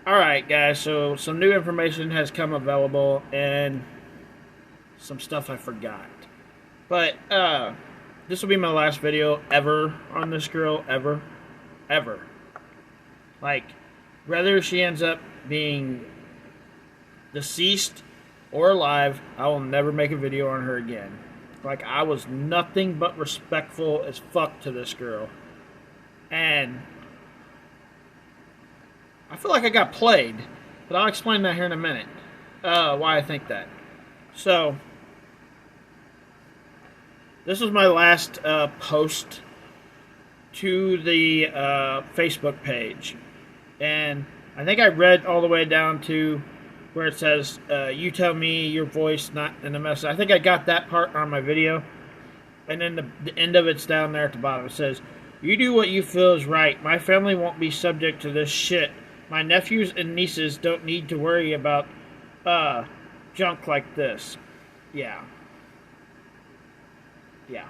Alright, guys, so some new information has come available and some stuff I forgot. But, this will be my last video ever on this girl, ever. Ever. Like, whether she ends up being deceased or alive, I will never make a video on her again. Like, I was nothing but respectful as fuck to this girl. And I feel like I got played, but I'll explain that here in a minute. Why I think that. So, this was my last post to the Facebook page. And I think I read all the way down to where it says, you tell me your voice, not in the message. I think I got that part on my video. And then the end of it's down there at the bottom. It says, you do what you feel is right. My family won't be subject to this shit. My nephews and nieces don't need to worry about junk like this. Yeah. Yeah.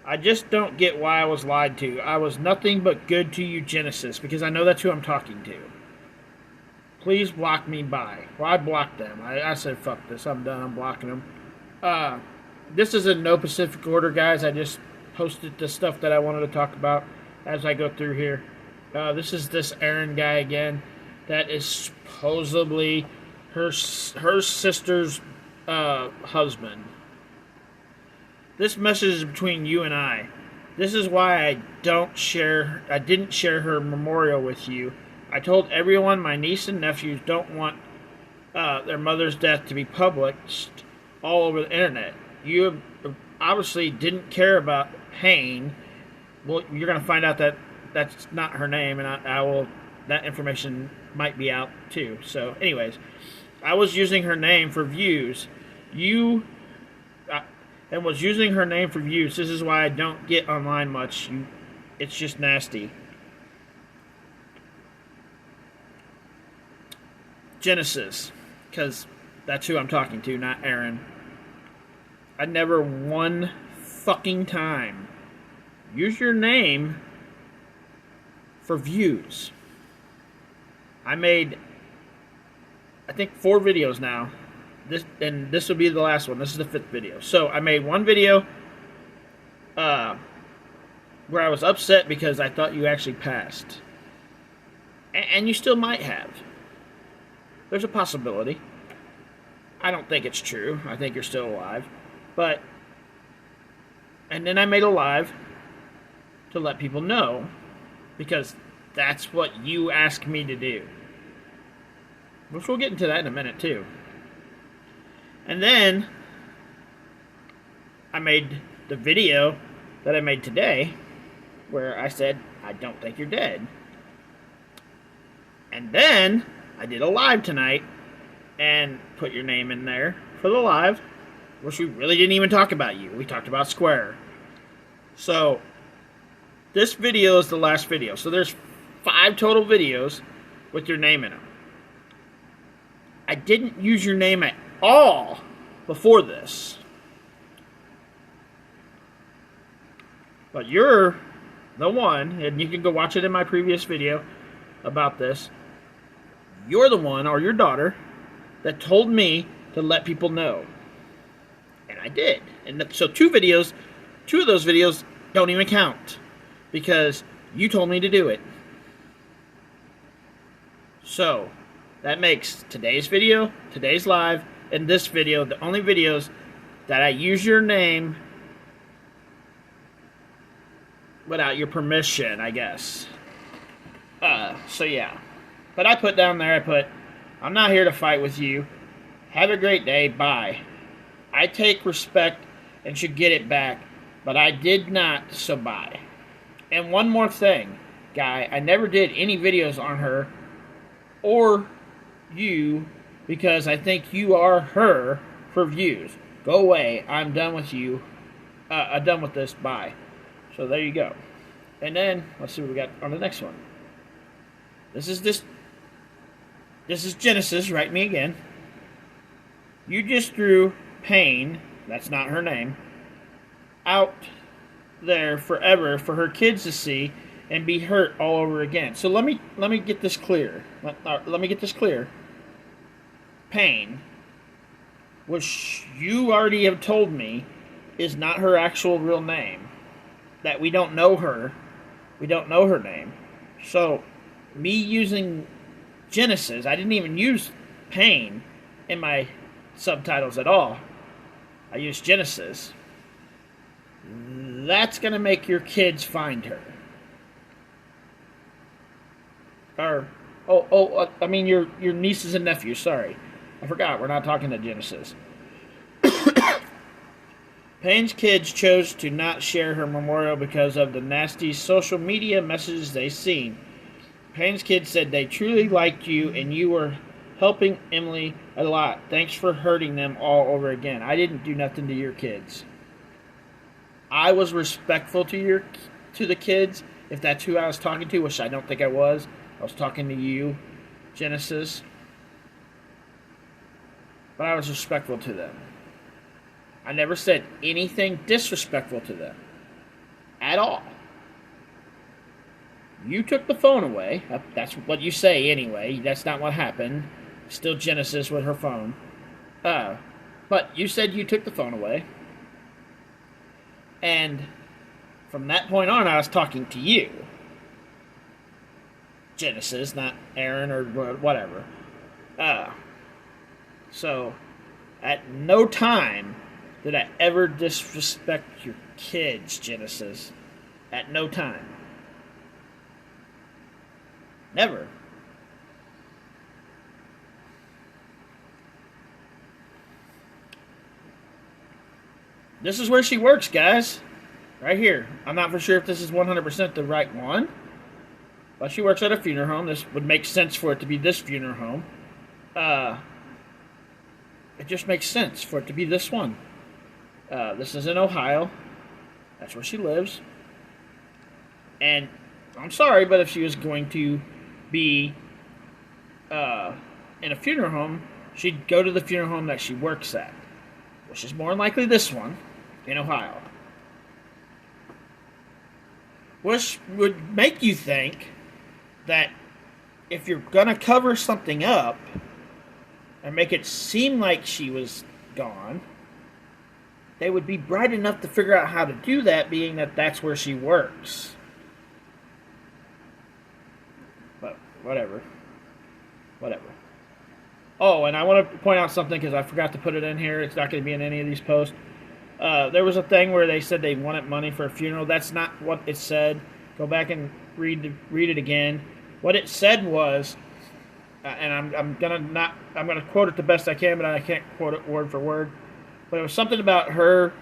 I just don't get why I was lied to. I was nothing but good to eugenicists, because I know that's who I'm talking to. Please block me by. Well, I blocked them. I said, fuck this. I'm done. I'm blocking them. This is in no specific order, guys. I just posted the stuff that I wanted to talk about as I go through here. This is this Aaron guy again. That is supposedly her sister's husband. This message is between you and I. This is why I didn't share her memorial with you. I told everyone my niece and nephews don't want their mother's death to be published all over the internet. You obviously didn't care about Hayne. Well, you're going to find out that that's not her name, and I will. That information might be out too. So, anyways, I was using her name for views. And was using her name for views. This is why I don't get online much. It's just nasty. Genesis, because that's who I'm talking to, not Aaron. I never one fucking time use your name for views. I made, I think, 4 videos now. This will be the last one. This is the 5th video. So I made one video where I was upset because I thought you actually passed. And you still might have. There's a possibility. I don't think it's true. I think you're still alive. But, and then I made a live to let people know, because that's what you asked me to do. Which we'll get into that in a minute too. And then I made the video that I made today where I said, I don't think you're dead. And then I did a live tonight and put your name in there for the live, which we really didn't even talk about you. We talked about Square. So this video is the last video. So there's 5 total videos with your name in them. I didn't use your name at all before this. But you're the one, and you can go watch it in my previous video about this. You're the one, or your daughter, that told me to let people know. And I did. And so 2 of those videos don't even count, because you told me to do it. So that makes today's video, today's live, and this video the only videos that I use your name without your permission, I guess. So yeah. But I put down there, I'm not here to fight with you. Have a great day. Bye. I take respect and should get it back, but I did not, so bye. And one more thing, guy. I never did any videos on her or you, because I think you are her for views. Go away. I'm done with you. I'm done with this. Bye. So there you go. And then let's see what we got on the next one. This is Genesis. Write me again. You just threw Pain, that's not her name, out there forever for her kids to see, and be hurt all over again. So let me get this clear. Let me get this clear. Pain, which you already have told me is not her actual real name. That we don't know her. We don't know her name. So, me using Genesis, I didn't even use Pain in my subtitles at all. I used Genesis. That's going to make your kids find her. I mean your nieces and nephews, sorry. I forgot, we're not talking to Genesis. Payne's kids chose to not share her memorial because of the nasty social media messages they seen. Payne's kids said they truly liked you and you were helping Emily a lot. Thanks for hurting them all over again. I didn't do nothing to your kids. I was respectful to the kids, if that's who I was talking to, which I don't think I was. I was talking to you, Genesis. But I was respectful to them. I never said anything disrespectful to them. At all. You took the phone away. That's what you say anyway. That's not what happened. Still Genesis with her phone. But you said you took the phone away. And from that point on, I was talking to you. Genesis, not Aaron or whatever. So, at no time did I ever disrespect your kids, Genesis. At no time. Never. This is where she works, guys. Right here. I'm not for sure if this is 100% the right one. But she works at a funeral home. This would make sense for it to be this funeral home. It just makes sense for it to be this one. This is in Ohio. That's where she lives. And I'm sorry, but if she was going to be in a funeral home, she'd go to the funeral home that she works at, which is more than likely this one in Ohio. Which would make you think that if you're going to cover something up and make it seem like she was gone, they would be bright enough to figure out how to do that, being that that's where she works. But whatever. Oh, and I want to point out something because I forgot to put it in here. It's not going to be in any of these posts. There was a thing where they said they wanted money for a funeral. That's not what it said. Go back and read it again. What it said was, and I'm gonna quote it the best I can, but I can't quote it word for word. But it was something about her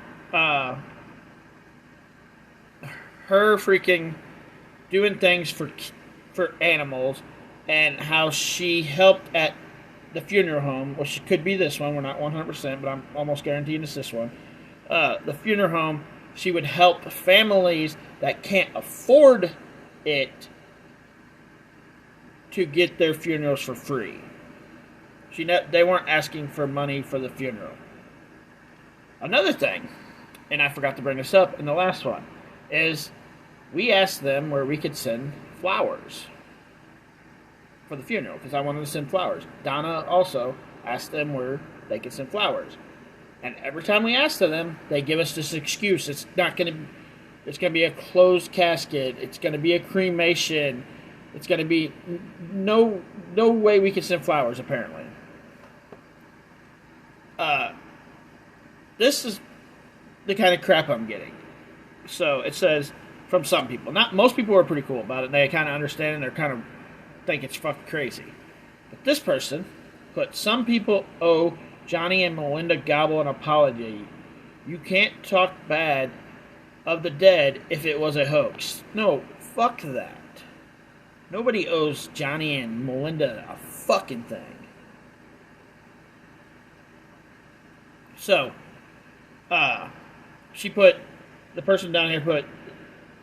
freaking doing things for animals, and how she helped at the funeral home, which could be this one. We're not 100%, but I'm almost guaranteeing it's this one. The funeral home, she would help families that can't afford it to get their funerals for free. They weren't asking for money for the funeral. Another thing, and I forgot to bring this up in the last one, is we asked them where we could send flowers for the funeral, because I wanted to send flowers. Donna also asked them where they could send flowers. And every time we asked them, they give us this excuse. It's going to be a closed casket. It's going to be a cremation. It's going to be no way we can send flowers, apparently. This is the kind of crap I'm getting. So it says from some people. Not most people are pretty cool about it. They kind of understand and they're kind of think it's fucking crazy. But this person put, some people owe Johnny and Melinda Gobble an apology. You can't talk bad of the dead if it was a hoax. No, fuck that. Nobody owes Johnny and Melinda a fucking thing. So, she put, the person down here put,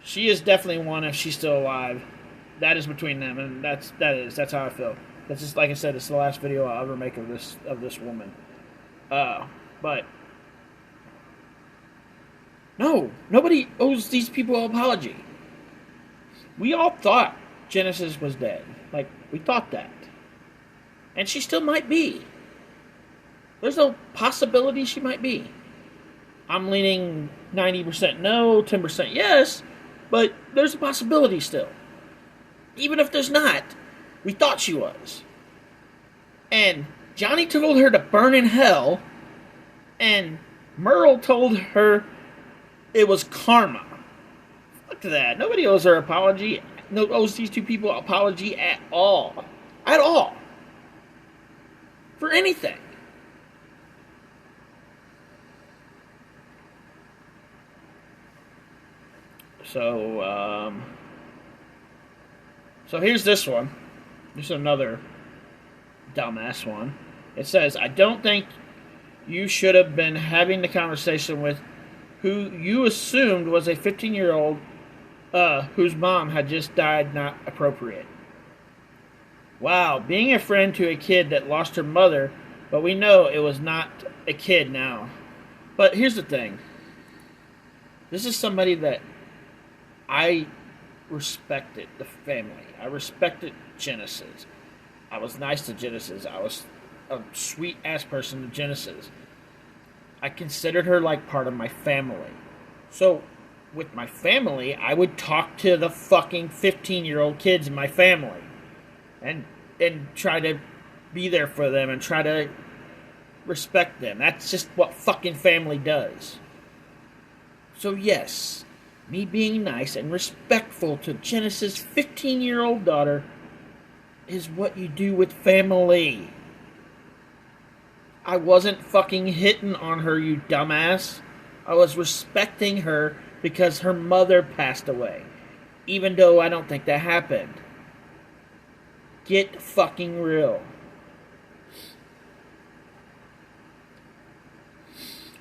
she is definitely one if she's still alive. That is between them, and that's how I feel. That's just, like I said, it's the last video I'll ever make of this woman. But no, nobody owes these people an apology. We all thought Genesis was dead. Like, we thought that. And she still might be. There's no possibility she might be. I'm leaning 90% no, 10% yes, but there's a possibility still. Even if there's not, we thought she was. And Johnny told her to burn in hell, and Merle told her it was karma. Fuck that. Nobody owes her apology. No owes these two people apology at all. At all. For anything. So here's this one. There's another dumbass one. It says, I don't think you should have been having the conversation with who you assumed was a 15-year-old whose mom had just died. Not appropriate. Wow, being a friend to a kid that lost her mother, but we know it was not a kid now. But here's the thing. This is somebody that I respected the family. I respected Genesis. I was nice to Genesis. I was a sweet-ass person to Genesis. I considered her like part of my family. So, with my family, I would talk to the fucking 15-year-old kids in my family. And try to be there for them and try to respect them. That's just what fucking family does. So yes, me being nice and respectful to Genesis' 15-year-old daughter is what you do with family. I wasn't fucking hitting on her, you dumbass. I was respecting her because her mother passed away. Even though I don't think that happened. Get fucking real.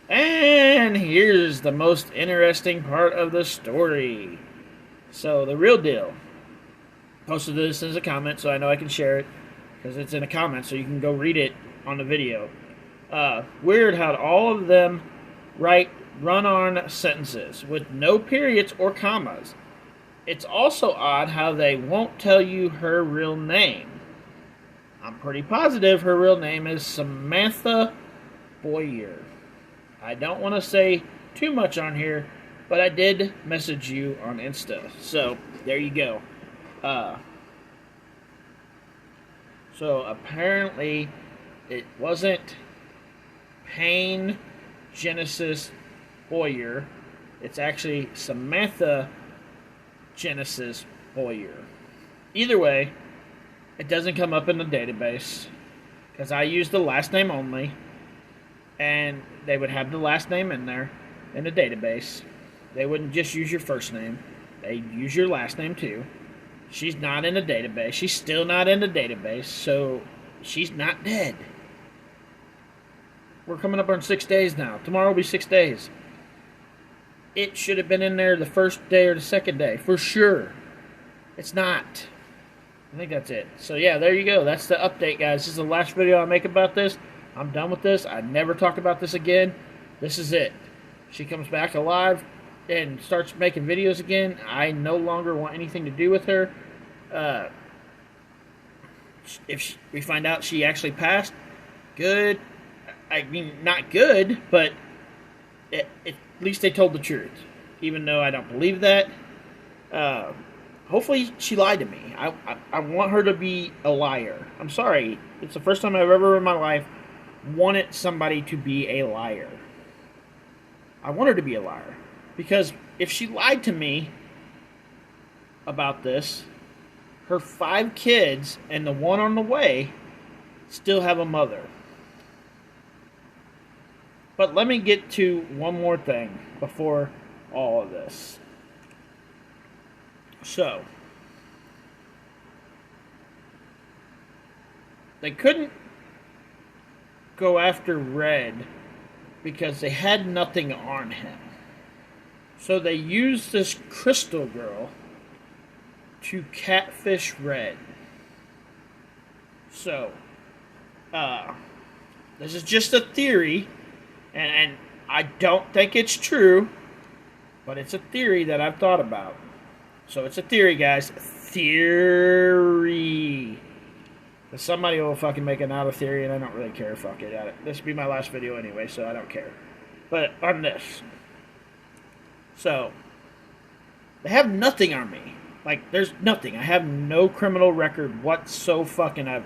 And here's the most interesting part of the story. So, the real deal. Posted this as a comment so I know I can share it. Because it's in a comment so you can go read it on the video. Weird how all of them write run-on sentences with no periods or commas. It's also odd how they won't tell you her real name. I'm pretty positive her real name is Samantha Boyer. I don't want to say too much on here, but I did message you on Insta. So, there you go. So, apparently, it wasn't Payne Genesis Boyer. It's actually Samantha Genesis Boyer. Either way, it doesn't come up in the database because I use the last name only, and they would have the last name in there in the database. They wouldn't just use your first name. They'd use your last name too. She's not in the database. She's still not in the database, so she's not dead. We're coming up on 6 days now. Tomorrow will be 6 days. It should have been in there the first day or the second day, for sure. It's not. I think that's it. So yeah, there you go. That's the update, guys. This is the last video I make about this. I'm done with this. I never talk about this again. This is it. She comes back alive and starts making videos again. I no longer want anything to do with her. If we find out she actually passed, good. I mean, not good, but at least they told the truth. Even though I don't believe that. Hopefully she lied to me. I want her to be a liar. I'm sorry. It's the first time I've ever in my life wanted somebody to be a liar. I want her to be a liar. Because if she lied to me about this, her 5 kids and the one on the way still have a mother. But let me get to one more thing before all of this. So, they couldn't go after Red because they had nothing on him. So they used this Crystal Girl to catfish Red. So, this is just a theory, and I don't think it's true, but it's a theory that I've thought about. So it's a theory, guys. Theory. Somebody will fucking make another theory, and I don't really care. Fuck it. This will be my last video anyway, so I don't care. But on this. So, they have nothing on me. Like, there's nothing. I have no criminal record whatsoever.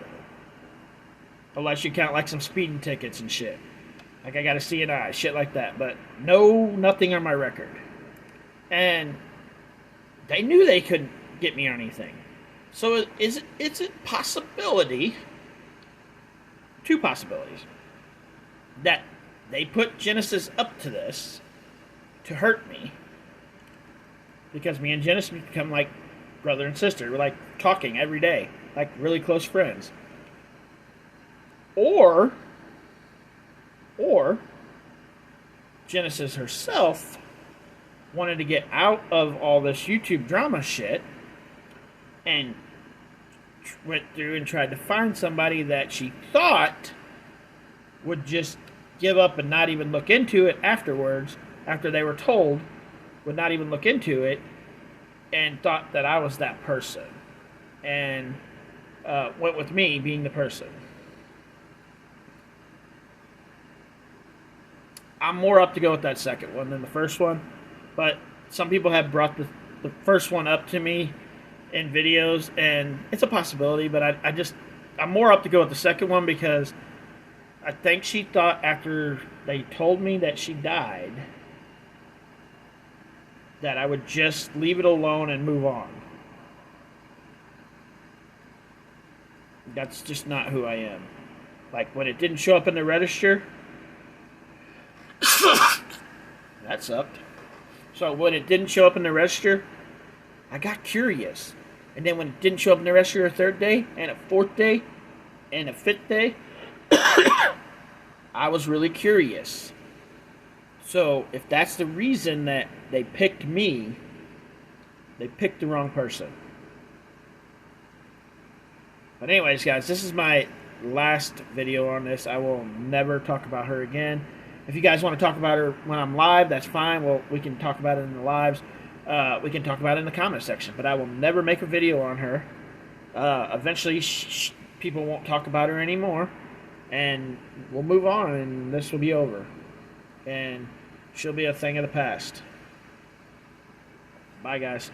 Unless you count, like, some speeding tickets and shit. Like, I got a CNI, shit like that. But nothing on my record. And they knew they couldn't get me on anything. So it's a possibility, two possibilities, that they put Genesis up to this to hurt me, because me and Genesis become like brother and sister. We're like talking every day, like really close friends. Or Genesis herself wanted to get out of all this YouTube drama shit and went through and tried to find somebody that she thought would just give up and not even look into it afterwards, after they were told, would not even look into it, and thought that I was that person, and went with me being the person. I'm more up to go with that second one than the first one, but some people have brought the first one up to me in videos, and it's a possibility, but I'm more up to go with the second one, because I think she thought after they told me that she died that I would just leave it alone and move on. That's just not who I am. Like, when it didn't show up in the register, that sucked. So when it didn't show up in the register, I got curious. And then when it didn't show up in the register a third day, and a fourth day, and a fifth day, I was really curious. So if that's the reason that they picked me, they picked the wrong person. But anyways, guys, this is my last video on this. I will never talk about her again. If you guys want to talk about her when I'm live, that's fine. Well, we can talk about it in the lives. We can talk about it in the comment section. But I will never make a video on her. Eventually, people won't talk about her anymore. And we'll move on, and this will be over. And she'll be a thing of the past. Bye, guys.